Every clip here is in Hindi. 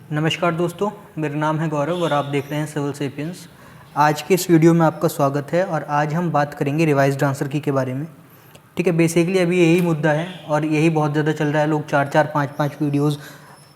नमस्कार दोस्तों, मेरा नाम है गौरव और आप देख रहे हैं सिविल सेपियंस। आज के इस वीडियो में आपका स्वागत है और आज हम बात करेंगे रिवाइज्ड आंसर की के बारे में। ठीक है, बेसिकली अभी यही मुद्दा है और यही बहुत ज़्यादा चल रहा है। लोग 4-4, 5-5 वीडियोस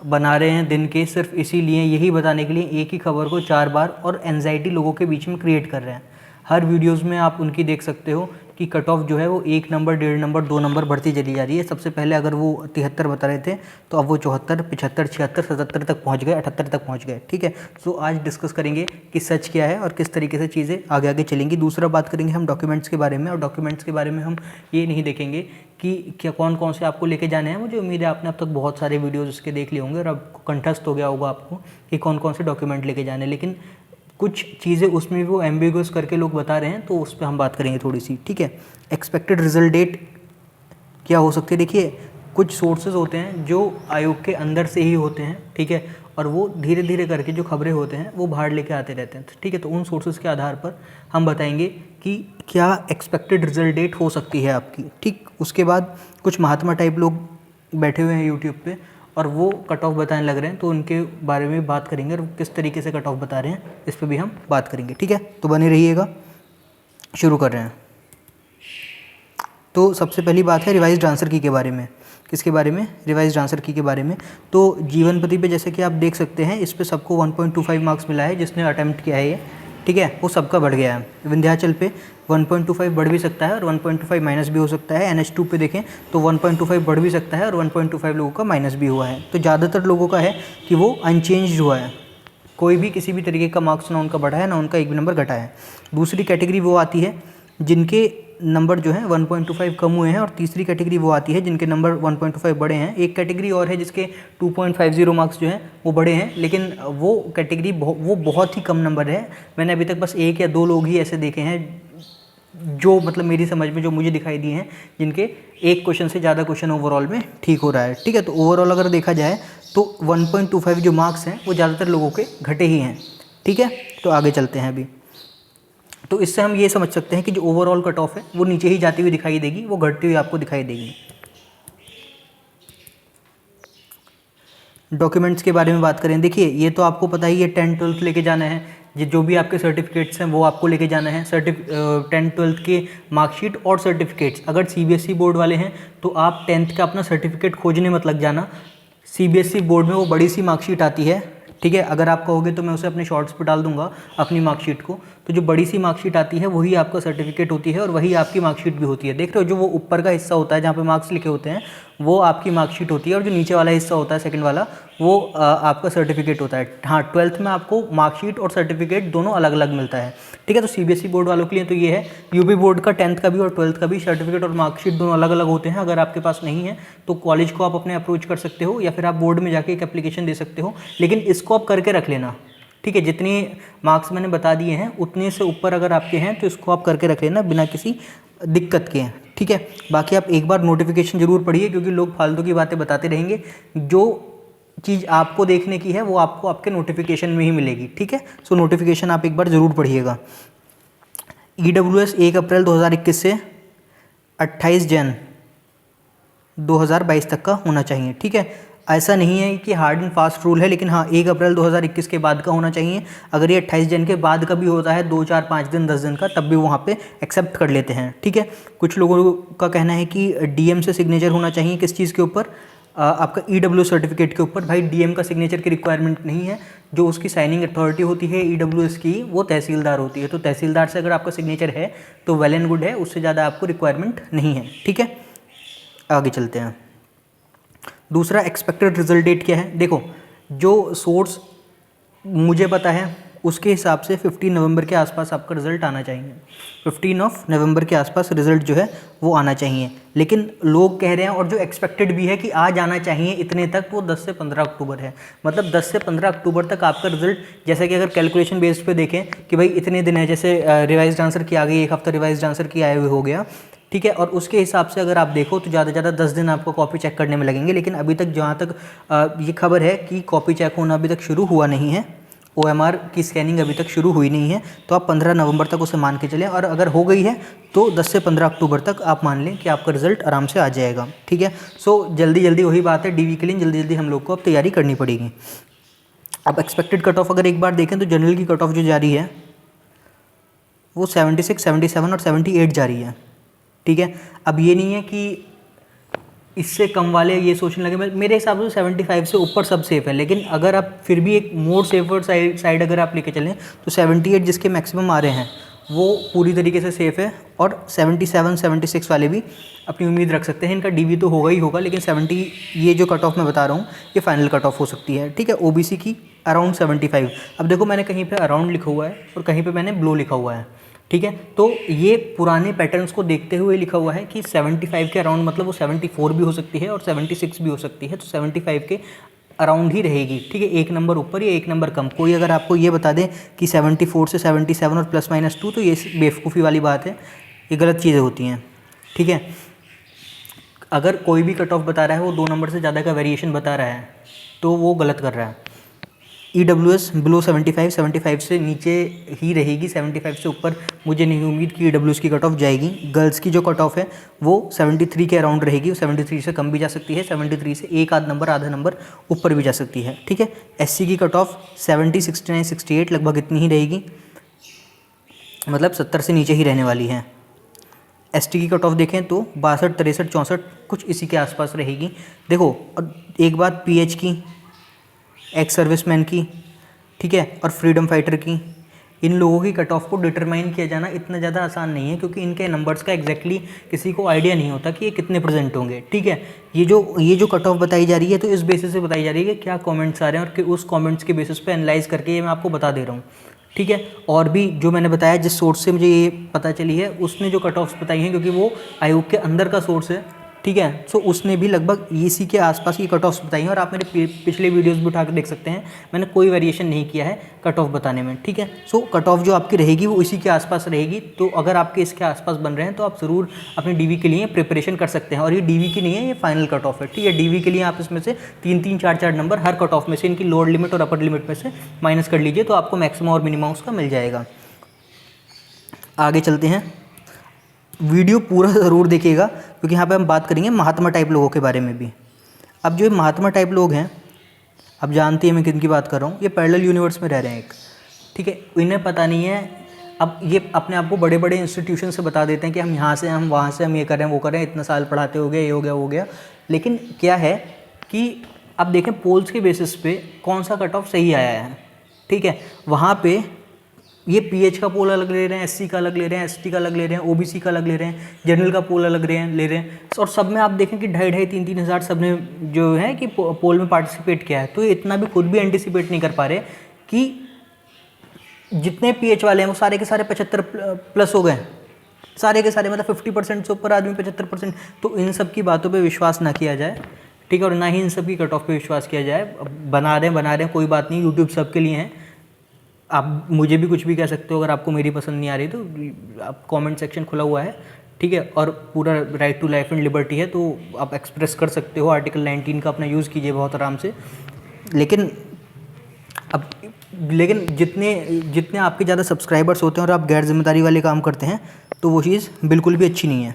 बना रहे हैं दिन के, सिर्फ इसीलिए, यही बताने के लिए एक ही खबर को 4 बार, और एंजाइटी लोगों के बीच में क्रिएट कर रहे हैं। हर वीडियोज़ में आप उनकी देख सकते हो कि कट ऑफ जो है वो 1 नंबर, 1.5 नंबर, 2 नंबर बढ़ती चली जा रही है। सबसे पहले अगर वो 73 बता रहे थे तो अब वो 74, 75, 76, 77 तक पहुंच गए, 78 तक पहुंच गए। ठीक है, तो आज डिस्कस करेंगे कि सच क्या है और किस तरीके से चीज़ें आगे आगे चलेंगी। दूसरा बात करेंगे हम डॉक्यूमेंट्स के बारे में, और डॉक्यूमेंट्स के बारे में हम ये नहीं देखेंगे कि क्या कौन कौन से आपको लेके जाने हैं। मुझे उम्मीद है आपने अब तक बहुत सारे वीडियोज़ उसके देख लिए होंगे और आपको कंठस्थ हो गया होगा आपको कि कौन कौन से डॉक्यूमेंट लेके जाने हैं। लेकिन कुछ चीज़ें उसमें भी वो एम्बिगुअस करके लोग बता रहे हैं, तो उस पर हम बात करेंगे थोड़ी सी। ठीक है, एक्सपेक्टेड रिजल्ट डेट क्या हो सकती है। देखिए, कुछ सोर्सेज होते हैं जो आयोग के अंदर से ही होते हैं, ठीक है, और वो धीरे धीरे करके जो खबरें होते हैं वो बाहर लेके आते रहते हैं। ठीक है, तो उन सोर्सेज के आधार पर हम बताएंगे कि क्या एक्सपेक्टेड रिजल्ट डेट हो सकती है आपकी। ठीक, उसके बाद कुछ महात्मा टाइप लोग बैठे हुए हैं यूट्यूब पे और वो कट ऑफ बताने लग रहे हैं, तो उनके बारे में बात करेंगे और किस तरीके से कट ऑफ बता रहे हैं इस पर भी हम बात करेंगे। ठीक है, तो बने रहिएगा। शुरू कर रहे हैं। तो सबसे पहली बात है रिवाइज्ड आंसर की के बारे में। किसके बारे में? रिवाइज्ड आंसर की के बारे में। तो जीवनपति पे जैसे कि आप देख सकते हैं, इस पे सबको 1.25 मार्क्स मिला है जिसने अटैम्प्ट किया है ये। ठीक है, वो सबका बढ़ गया है। विंध्याचल पे 1.25 बढ़ भी सकता है और 1.5 माइनस भी हो सकता है। NH2 पे देखें तो 1.25 बढ़ भी सकता है और 1.25 लोगों का माइनस भी हुआ है। तो ज़्यादातर लोगों का है कि वो अनचेंज्ड हुआ है, कोई भी किसी भी तरीके का मार्क्स ना उनका बढ़ा है ना उनका एक भी नंबर घटा है। दूसरी कैटेगरी वो आती है जिनके नंबर जो है 1.25 कम हुए हैं, और तीसरी कैटेगरी वो आती है जिनके नंबर 1.25 बढ़े हैं। एक कैटेगरी और है जिसके 2.50 मार्क्स जो हैं वो बढ़े हैं, लेकिन वो कैटेगरी वो बहुत ही कम नंबर है। मैंने अभी तक बस 1 या 2 लोग ही ऐसे देखे हैं जो मतलब मेरी समझ में जो मुझे दिखाई दिए हैं जिनके एक क्वेश्चन से ज़्यादा क्वेश्चन ओवरऑल में ठीक हो रहा है। ठीक है, तो ओवरऑल अगर देखा जाए तो 1.25 जो मार्क्स हैं वो ज़्यादातर लोगों के घटे ही हैं। ठीक है, तो आगे चलते हैं अभी। तो इससे हम ये समझ सकते हैं कि जो ओवरऑल कट ऑफ है वो नीचे ही जाती हुई दिखाई देगी, वो घटती हुई आपको दिखाई देगी। डॉक्यूमेंट्स के बारे में बात करें, देखिए ये तो आपको पता ही है, 10th 12th लेके जाना है। ये जो भी आपके सर्टिफिकेट्स हैं वो आपको लेके जाना है। 10th 12th के मार्कशीट और सर्टिफिकेट्स। अगर CBSE बोर्ड वाले हैं तो आप 10th का अपना सर्टिफिकेट खोजने मत लग जाना। CBSE बोर्ड में वो बड़ी सी मार्कशीट आती है। ठीक है, अगर आप कहोगे तो मैं उसे अपने शॉर्ट्स पर डाल दूंगा अपनी मार्कशीट को। तो जो बड़ी सी मार्कशीट आती है वही आपका सर्टिफिकेट होती है और वही आपकी मार्कशीट भी होती है। देख रहे हो, जो वो ऊपर का हिस्सा होता है जहाँ पे मार्क्स लिखे होते हैं वो आपकी मार्कशीट होती है, और जो नीचे वाला हिस्सा होता है सेकंड वाला वो आपका सर्टिफिकेट होता है। हाँ, 12th में आपको मार्कशीट और सर्टिफिकेट दोनों अलग अलग मिलता है। ठीक है, तो CBSE बोर्ड वालों के लिए तो ये है। UP बोर्ड का 10th का भी और 12th का भी सर्टिफिकेट और मार्कशीट दोनों अलग अलग होते हैं। अगर आपके पास नहीं है तो कॉलेज को आप अपने अप्रोच कर सकते हो या फिर आप बोर्ड में जाके एक एप्लीकेशन दे सकते हो, लेकिन इसको आप करके रख लेना। ठीक है, जितने मार्क्स मैंने बता दिए हैं उतने से ऊपर अगर आपके हैं तो इसको आप करके रख लेना बिना किसी दिक्कत के। ठीक है, बाकी आप एक बार नोटिफिकेशन जरूर पढ़िए, क्योंकि लोग फालतू की बातें बताते रहेंगे। जो चीज़ आपको देखने की है वो आपको आपके नोटिफिकेशन में ही मिलेगी। ठीक है, सो नोटिफिकेशन आप एक बार ज़रूर पढ़िएगा। EWS 1 अप्रैल 2021 से 28 जन 2022 तक का होना चाहिए। ठीक है, ऐसा नहीं है कि हार्ड एंड फास्ट रूल है, लेकिन हाँ 1 अप्रैल 2021 के बाद का होना चाहिए। अगर ये 28 जन के बाद का भी होता है 2, 4, 5 दिन, 10 दिन का, तब भी वहाँ पे एक्सेप्ट कर लेते हैं। ठीक है, कुछ लोगों का कहना है कि DM से सिग्नेचर होना चाहिए। किस चीज़ के ऊपर? आपका EWS सर्टिफिकेट के ऊपर। भाई DM का सिग्नेचर की रिक्वायरमेंट नहीं है। जो उसकी साइनिंग अथॉरिटी होती है EWS की, वो तहसीलदार होती है। तो तहसीलदार से अगर आपका सिग्नेचर है तो वेल एंड गुड है, उससे ज़्यादा आपको रिक्वायरमेंट नहीं है। ठीक है, आगे चलते हैं। दूसरा, एक्सपेक्टेड रिजल्ट डेट क्या है? देखो, जो सोर्स मुझे पता है उसके हिसाब से 15 नवंबर के आसपास आपका रिजल्ट आना चाहिए। 15 नवंबर के आसपास रिजल्ट जो है वो आना चाहिए, लेकिन लोग कह रहे हैं और जो एक्सपेक्टेड भी है कि आज आना चाहिए इतने तक, वो 10 से 15 अक्टूबर है। मतलब 10 से 15 अक्टूबर तक आपका रिजल्ट, जैसे कि अगर कैलकुलेशन बेस्ड पे देखें कि भाई इतने दिन है, जैसे रिवाइज्ड आंसर की आ गई, एक हफ्ता रिवाइज्ड आंसर की आए हुए हो गया। ठीक है, और उसके हिसाब से अगर आप देखो तो ज़्यादा से ज़्यादा 10 दिन आपको कॉपी चेक करने में लगेंगे। लेकिन अभी तक जहाँ तक ये खबर है कि कॉपी चेक होना अभी तक शुरू हुआ नहीं है, OMR की स्कैनिंग अभी तक शुरू हुई नहीं है, तो आप 15 नवंबर तक उसे मान के चलें। और अगर हो गई है तो 10 से 15 अक्टूबर तक आप मान लें कि आपका रिजल्ट आराम से आ जाएगा। ठीक है, सो जल्दी जल्दी वही बात है, DV के लिए जल्दी जल्दी हम लोग को अब तैयारी करनी पड़ेगी। अब एक्सपेक्टेड कट ऑफ अगर एक बार देखें तो जनरल की कट ऑफ जो जा रही है वो 76, 77 और 78 जा रही है, ठीक है। अब ये नहीं है कि इससे कम वाले ये सोचने लगे, मेरे हिसाब से 75 से ऊपर सब सेफ़ है, लेकिन अगर आप फिर भी एक मोर सेफर साइड अगर आप लेके चलें तो 78 जिसके मैक्सिमम आ रहे हैं वो पूरी तरीके से सेफ़ है, और 77, 76 वाले भी अपनी उम्मीद रख सकते हैं। इनका डीवी तो होगा ही होगा, लेकिन 70 ये जो कट ऑफ मैं बता रहा हूँ ये फाइनल कट ऑफ हो सकती है, ठीक है। ओबीसी की अराउंड 75। अब देखो मैंने कहीं पे अराउंड लिखा हुआ है और कहीं पे मैंने बिलो लिखा हुआ है, ठीक है। तो ये पुराने पैटर्न्स को देखते हुए लिखा हुआ है कि 75 के अराउंड, मतलब वो 74 भी हो सकती है और 76 भी हो सकती है, तो 75 के अराउंड ही रहेगी, ठीक है। एक नंबर ऊपर या एक नंबर कम। कोई अगर आपको ये बता दे कि 74 से 77 और ±2, तो ये बेवकूफ़ी वाली बात है, ये गलत चीज़ें होती हैं, ठीक है। अगर कोई भी कट ऑफ बता रहा है वो 2 नंबर से ज़्यादा का वेरिएशन बता रहा है तो वो गलत कर रहा है। EWS बिलो 75, 75 से नीचे ही रहेगी, 75 से ऊपर मुझे नहीं उम्मीद कि EWS की कट ऑफ जाएगी। गर्ल्स की जो कट ऑफ है वो 73 के अराउंड रहेगी, 73 से कम भी जा सकती है, 73 से एक आधा नंबर ऊपर भी जा सकती है, ठीक है। SC की कट ऑफ 70, 69, 68 लगभग इतनी ही रहेगी, मतलब 70 से नीचे ही रहने वाली है। ST की कट ऑफ देखें तो 62, 63, 64 कुछ इसी के आसपास रहेगी। देखो और एक बात PH की, एक्स सर्विसमैन की, ठीक है, और फ्रीडम फाइटर की, इन लोगों की कट ऑफ को डिटरमाइन किया जाना इतना ज़्यादा आसान नहीं है, क्योंकि इनके नंबर्स का एग्जैक्टली किसी को आइडिया नहीं होता कि ये कितने परसेंट होंगे, ठीक है। ये जो कट ऑफ बताई जा रही है तो इस बेसिस से बताई जा रही है कि क्या कमेंट्स आ रहे हैं, और कि उस कमेंट्स के बेसिस पे एनालाइज करके ये मैं आपको बता दे रहा हूँ, ठीक है। और भी जो मैंने बताया, जिस सोर्स से मुझे ये पता चली है उसने जो कट ऑफ्स बताई हैं, क्योंकि वो आयोग के अंदर का सोर्स है, ठीक है, सो उसने भी लगभग इसी के आसपास की कट ऑफ्स बताई हैं, और आप मेरे पिछले वीडियोस भी उठा कर देख सकते हैं, मैंने कोई वेरिएशन नहीं किया है कट ऑफ बताने में, ठीक है। सो कट ऑफ जो आपकी रहेगी वो इसी के आसपास रहेगी। तो अगर आपके इसके आसपास बन रहे हैं तो आप ज़रूर अपने डीवी के लिए प्रिपरेशन कर सकते हैं, और ये डीवी की नहीं है, ये फाइनल कट ऑफ है, ठीक है। डीवी के लिए आप इसमें से 3-3, 4-4 नंबर हर कट ऑफ में से, इनकी लोअर लिमिट और अपर लिमिट में से माइनस कर लीजिए, तो आपको मैक्सिमम और मिनिमम उसका मिल जाएगा। आगे चलते हैं, वीडियो पूरा ज़रूर देखिएगा, क्योंकि यहाँ पे हम बात करेंगे महात्मा टाइप लोगों के बारे में भी। अब जो महात्मा टाइप लोग हैं, अब जानते हैं मैं किन की बात कर रहा हूँ, ये पैरेलल यूनिवर्स में रह रहे हैं एक, ठीक है। इन्हें पता नहीं है, अब ये अपने आप को बड़े बड़े इंस्टीट्यूशन से बता देते हैं कि हम यहाँ से, हम वहाँ से, हम ये कर रहे हैं, वो कर रहे हैं, इतना साल पढ़ाते हो गए, ये हो गया, वो हो गया। लेकिन क्या है कि अब देखें पोल्स के बेसिस पे कौन सा कट ऑफ सही आया है, ठीक है। वहाँ पे ये PH का पोल अलग ले रहे हैं, SC का अलग ले रहे हैं, ST का अलग ले रहे हैं, OBC का अलग ले रहे हैं, जनरल का पोल अलग ले रहे हैं, और सब में आप देखें कि 2,500, 3,000 हज़ार सब ने जो है कि पोल में पार्टिसिपेट किया है। तो ये इतना भी खुद भी एंटिसिपेट नहीं कर पा रहे कि जितने PH वाले हैं वो सारे के सारे 75 प्लस हो गए, सारे के सारे, मतलब 50% से ऊपर आदमी 75%। तो इन सब की बातों पर विश्वास ना किया जाए, ठीक है, और ना ही इन सब की कट ऑफ पे विश्वास किया जाए। बना रहे हैं कोई बात नहीं, यूट्यूब सबके लिए है, आप मुझे भी कुछ भी कह सकते हो। अगर आपको मेरी पसंद नहीं आ रही तो आप कमेंट सेक्शन खुला हुआ है, ठीक है, और पूरा right to life and liberty है, तो आप एक्सप्रेस कर सकते हो। आर्टिकल 19 का अपना यूज़ कीजिए बहुत आराम से। लेकिन जितने आपके ज़्यादा सब्सक्राइबर्स होते हैं और आप गैर जिम्मेदारी वाले काम करते हैं तो वो चीज़ बिल्कुल भी अच्छी नहीं है,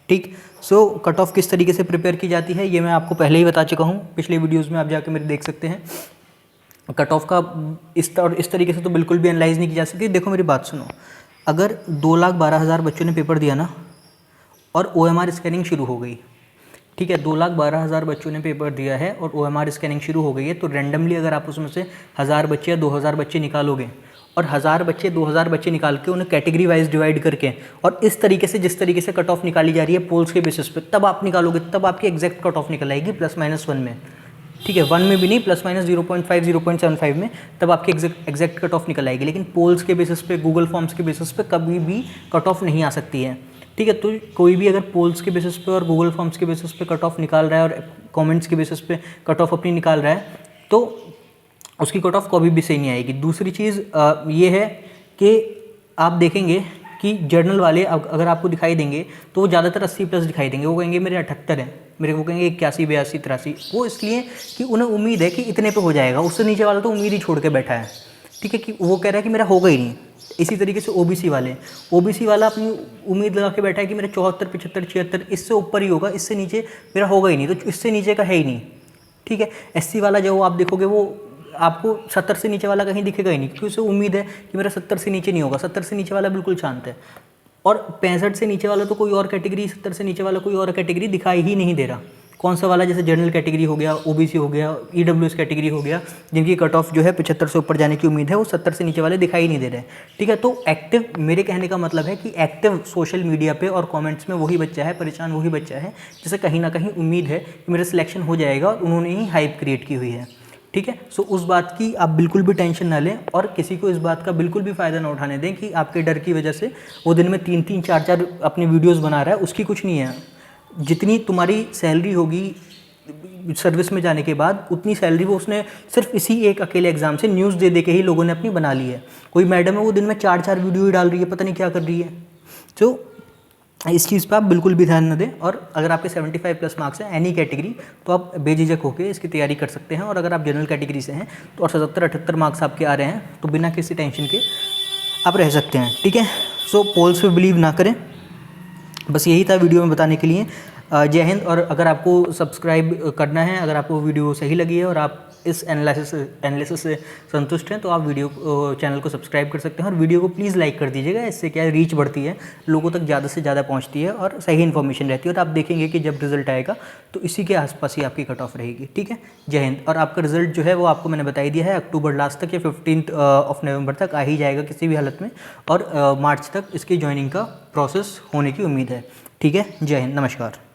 ठीक। सो कट ऑफ किस तरीके से प्रिपेयर की जाती है ये मैं आपको पहले ही बता चुका हूँ, पिछले वीडियोज़ में आप जाके मेरे देख सकते हैं। कट ऑफ का इस तरीके से तो बिल्कुल भी एनालाइज नहीं की जा सकती। देखो मेरी बात सुनो, अगर 2,12,000 बच्चों ने पेपर दिया ना और OMR स्कैनिंग शुरू हो गई, ठीक है, 2,12,000 बच्चों ने पेपर दिया है और OMR स्कैनिंग शुरू हो गई है, तो रैंडमली अगर आप उसमें से 1,000 बच्चे या 2,000 बच्चे निकालोगे और 1,000 बच्चे 2,000 बच्चे निकाल के उन्हें कैटेगरी वाइज डिवाइड करके और इस तरीके से जिस तरीके से कट ऑफ निकाली जा रही है पोल्स के बेसिस पे, तब आप निकालोगे, तब आपकी एग्जैक्ट कट ऑफ निकल आएगी ±1 में, ठीक है। 1 में भी नहीं, ±0.5, 0.75 में, तब आपकी एग्जैक्ट कट ऑफ निकल आएगी। लेकिन पोल्स के बेसिस पे, गूगल फॉर्म्स के बेसिस पे कभी भी कट ऑफ नहीं आ सकती है, ठीक है। तो कोई भी अगर पोल्स के बेसिस पे और गूगल फॉर्म्स के बेसिस पे कट ऑफ निकाल रहा है और कमेंट्स के बेसिस पे कट ऑफ अपनी निकाल रहा है तो उसकी कट ऑफ कभी भी सही नहीं आएगी। दूसरी चीज़ ये है कि आप देखेंगे कि जर्नल वाले अगर आपको दिखाई देंगे तो वो ज़्यादातर 80+ दिखाई देंगे, वो कहेंगे मेरे 78 हैं, मेरे को कहेंगे 81, 82, 83। वो इसलिए कि उन्हें उम्मीद है कि इतने पे हो जाएगा, उससे नीचे वाला तो उम्मीद ही छोड़ के बैठा है, ठीक है, कि वो कह रहा है कि मेरा होगा ही नहीं। इसी तरीके से OBC वाला अपनी उम्मीद लगा के बैठा है कि मेरे 74, 75, 76 इससे ऊपर ही होगा, इससे नीचे मेरा होगा ही नहीं, तो इससे नीचे का है ही नहीं, ठीक है। SC वाला जो आप देखोगे वो आपको 70 से नीचे वाला कहीं दिखेगा ही नहीं, क्योंकि उसे उम्मीद है कि मेरा 70 से नीचे नहीं होगा। 70 से नीचे वाला बिल्कुल शांत है, और 65 से नीचे वाला तो कोई और कैटेगरी, 70 से नीचे वाला कोई और कैटेगरी दिखाई ही नहीं दे रहा। कौन सा वाला, जैसे जनरल कैटेगरी हो गया, ओबीसी हो गया, ईडब्ल्यूएस कैटेगरी हो गया, जिनकी कट ऑफ जो है 75 से ऊपर जाने की उम्मीद है, वो 70 से नीचे वाले दिखाई नहीं दे रहे हैं। ठीक है, तो एक्टिव, मेरे कहने का मतलब है कि एक्टिव सोशल मीडिया पे और कमेंट्स में वही बच्चा है, परेशान वही बच्चा है जिसे कहीं ना कहीं उम्मीद है कि मेरा सिलेक्शन हो जाएगा, और उन्होंने ही हाइप क्रिएट की हुई है। ठीक है, सो उस बात की आप बिल्कुल भी टेंशन ना लें, और किसी को इस बात का बिल्कुल भी फ़ायदा ना उठाने दें कि आपके डर की वजह से वो दिन में 3-3, 4-4 अपनी वीडियोस बना रहा है। उसकी कुछ नहीं है। जितनी तुम्हारी सैलरी होगी सर्विस में जाने के बाद, उतनी सैलरी वो उसने सिर्फ इसी एक अकेले एग्जाम से न्यूज़ दे दे के ही लोगों ने अपनी बना ली है। कोई मैडम है वो दिन में 4-4 वीडियो ही डाल रही है, पता नहीं क्या कर रही है। तो इस चीज़ पे आप बिल्कुल भी ध्यान न दें। और अगर आपके 75 प्लस मार्क्स हैं एनी कैटेगरी, तो आप बेझिझक होकर इसकी तैयारी कर सकते हैं। और अगर आप जनरल कैटेगरी से हैं तो और 77-78 मार्क्स आपके आ रहे हैं, तो बिना किसी टेंशन के आप रह सकते हैं। ठीक है, सो पोल्स पे बिलीव ना करें, बस यही था वीडियो में बताने के लिए। जय हिंद। और अगर आपको सब्सक्राइब करना है, अगर आपको वीडियो सही लगी है और आप इस एनालिसिस से संतुष्ट हैं, तो आप चैनल को सब्सक्राइब कर सकते हैं, और वीडियो को प्लीज़ लाइक कर दीजिएगा। इससे क्या है, रीच बढ़ती है, लोगों तक ज़्यादा से ज़्यादा पहुंचती है और सही इन्फॉर्मेशन रहती है। और आप देखेंगे कि जब रिजल्ट आएगा तो इसी के आसपास ही आपकी कट ऑफ रहेगी। ठीक है, जय हिंद। और आपका रिजल्ट जो है वो आपको मैंने बता ही दिया है, अक्टूबर लास्ट तक या 15 ऑफ नवंबर तक आ ही जाएगा किसी भी हालत में, और मार्च तक इसकी ज्वाइनिंग का प्रोसेस होने की उम्मीद है। ठीक है, जय हिंद, नमस्कार।